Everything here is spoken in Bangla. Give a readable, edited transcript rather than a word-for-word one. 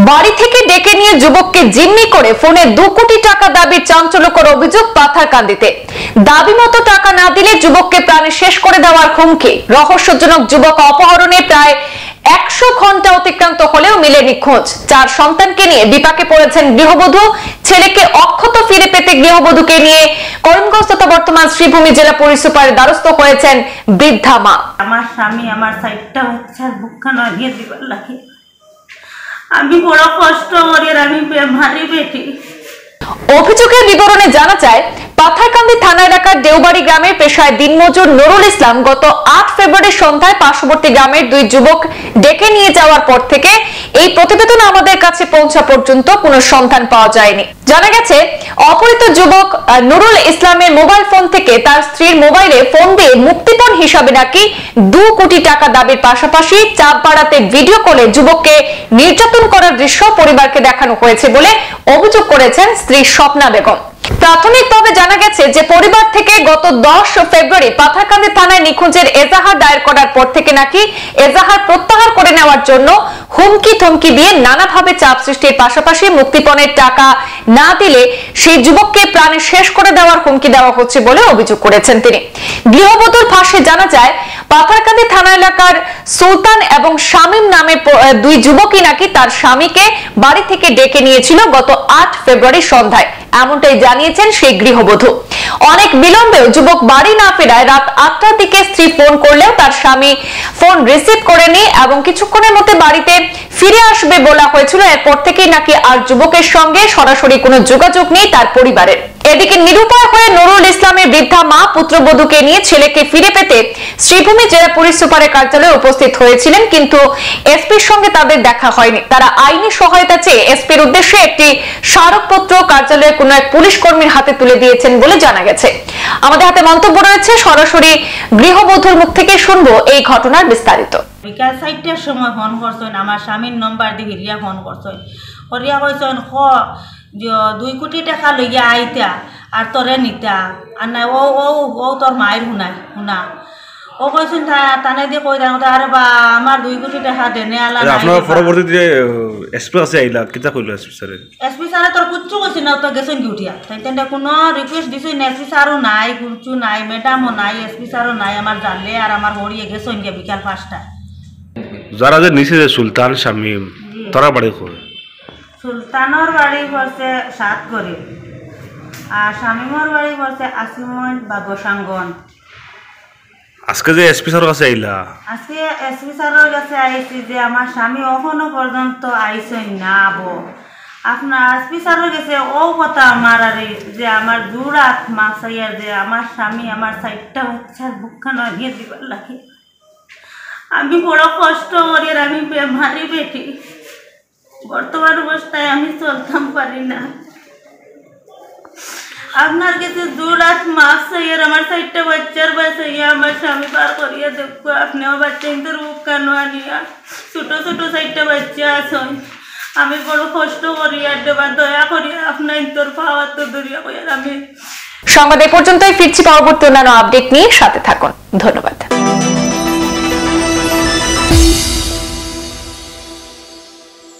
বাড়ি থেকে ডেকে নিয়ে যুবককে জিম্মি করে ফোনে 2 কোটি টাকা দাবির চাঞ্চল্যকর অভিযোগ পাথারকান্দিতে। দাবি মতো টাকা না দিলে যুবককে প্রাণে শেষ করে দেওয়ার হুমকি। রহস্যজনক যুবক অপহরণে প্রায় 100 ঘন্টা অতিক্রান্ত হলেও মিলেনি খোঁজ। 4 সন্তানকে নিয়ে বিপাকে পড়েছেন গৃহবধূ। ছেলেকে অক্ষত ফিরে পেতে গৃহবধূকে নিয়ে করিমগঞ্জ তথা বর্তমান শ্রীভূমি জেলা পুলিশ সুপারের দ্বারস্থ হয়েছেন বৃদ্ধা মা। আমার স্বামী আমার সাইডটা হচ্ছে বুকখানা দিয়ে দিবার লাগে। আমি বড় কষ্ট করি, আমি ভারী বেটি। অভিযোগের বিবরণে জানা যায়, পাথারকান্দি থানা এলাকার দেওবাড়ি গ্রামের পেশায় দিনমজুর নুরুল ইসলাম গত 8 ফেব্রুয়ারি সন্ধ্যায় পার্শ্ববর্তী গ্রামের 2 যুবক ডেকে নিয়ে যাওয়ার পর থেকে এই প্রতিবেদন আমাদের কাছে পৌঁছা পর্যন্ত কোনো সন্ধান পাওয়া যায়নি। জানা গেছে, অপহৃত যুবক নুরুল ইসলামের মোবাইল ফোন থেকে তার স্ত্রীর মোবাইলে ফোন দিয়ে মুক্তিপণ হিসাবে নাকি 2 কোটি টাকা দাবির পাশাপাশি চাপ বাড়াতে ভিডিও কলে যুবককে নির্যাতন করার দৃশ্য পরিবারকে দেখানো হয়েছে বলে অভিযোগ করেছেন স্ত্রী স্বপ্না বেগম। প্রাথমিকভাবে জানা গেছে যে পরিবার থেকে গত 10 ফেব্রুয়ারি পাথারকান্দি থানায় নিখোঁজের এজাহার দায়ের করার পর থেকে নাকি এজাহার প্রত্যাহার করে নেওয়ার জন্য হুমকি থমকি দিয়ে নানাভাবে চাপ সৃষ্টির পাশাপাশি মুক্তিপণের টাকা না দিলে সেই যুবককে প্রাণে শেষ করে দেওয়ার হুমকি দেওয়া হচ্ছে বলে অভিযোগ করেছেন তিনি। গৃহবধূর ভাষ্যে জানা যায়, পাথারকান্দি থানা এলাকার সুলতান এবং শামীম নামে 2 যুবকই নাকি তার স্বামীকে বাড়ি থেকে ডেকে নিয়েছিল গত 8 ফেব্রুয়ারি সন্ধ্যায়, এমনটাই জানিয়েছেন সেই গৃহবধূ। অনেক বিলম্বেও যুবক বাড়ি না ফেরায় রাত 8টার দিকে স্ত্রী ফোন করলেও তার স্বামী ফোন রিসিভ করেনি এবং কিছুক্ষণের মধ্যে বাড়িতে ফিরে আসবে বলা হয়েছিল। এরপর থেকেই নাকি আর যুবকের সঙ্গে সরাসরি কোনো যোগাযোগ নেই তার পরিবারের। এদিকে নিরুপায় হয়ে নুরুল ইসলামের বৃদ্ধা মা পুত্রবধূকে নিয়ে ছেলেকে ফিরে পেতে শ্রীভূমি জেলা পুলিশ সুপারের কার্যালয়ে উপস্থিত হয়েছিলেন, কিন্তু এসপির সঙ্গে তাদের দেখা হয়নি। তারা আইনি সহায়তা চেয়ে এসপির উদ্দেশ্যে একটি স্মারকপত্র কার্যালয়ের কোনো এক পুলিশ কর্মীর হাতে তুলে দিয়েছেন বলে জানা গেছে। আমাদের হাতে মন্তব্য রয়েছে, সরাসরি গৃহবধূর মুখ থেকে শুনবো এই ঘটনার বিস্তারিত। বিকাল 4টার সময় ফোন করছেন, আমার স্বামীর নম্বর দিয়ে হিরিয়া ফোন করছেন। হরিয়া কইছেন 2 কোটি টাকা লইয়া আইতা আর তোরে নিতা আর না ও তোর মায়ের শুনা ও কইছেন তানে দিয়ে কই দেন আরে বা আমার 2 কোটি টাকা দেনে আলা নাই। আপনার পরবর্তীতে এসপি আছে আইলা কিটা কইলো এসপি স্যার তোর কুচ্ছু কইছেন না, তো গেছেন ডিউটিয়া তাই তেনটা কোনো রিকোয়েস্ট দিছেন না। এসপি স্যারও নাই, কুচ্ছু নাই, ম্যাডামও নাই, এসপি স্যারও নাই। আমার জানলে আর আমার হরিয়ে গেছেন গিয়া বিকাল 5টা। যারা যে নিচে যে সুলতান শামীম তারা বাড়ি কই? সুলতানের বাড়ি পড়ছে 7 গড়ি আর শামীমের বাড়ি পড়ছে আসিমন বা গোসাঙ্গন। আজকে যে এসপি স্যারের কাছে আইলা? আজকে এসপি স্যারের কাছে আইছি যে আমার স্বামী এখনো পর্যন্ত আইসই না আবো। আপনার এসপি স্যারের কাছে ও কথা আমার আরে যে আমার জোড়াত মাসাইয়ার যে আমার স্বামী আমার সাইডটা হচ্ছে বুকখানা দিয়ে দিবার লাগে। আমি বড় কষ্ট করি, আমি ভারী বেটি। বর্তমান অবস্থায় আমি চলতাম পারি না। আপনার কাছে 2 লাখ মাস চাইয়ার আমার 4টা বাচ্চার বাচ্চাইয়া আমার স্বামী পার করিয়া দেখবো। আপনিও বাচ্চা ইন্দুর বুক কানো আনিয়া ছোট ছোট 4টা বাচ্চা আছেন। আমি বড় কষ্ট করি আর দয়া করি আপনার ইন্দুর পাওয়ার তো দরিয়া কইয়ার আমি। সংবাদ এ পর্যন্তই, ফিরছি পরবর্তী অন্যান্য আপডেট নিয়ে, সাথে থাকুন। ধন্যবাদ।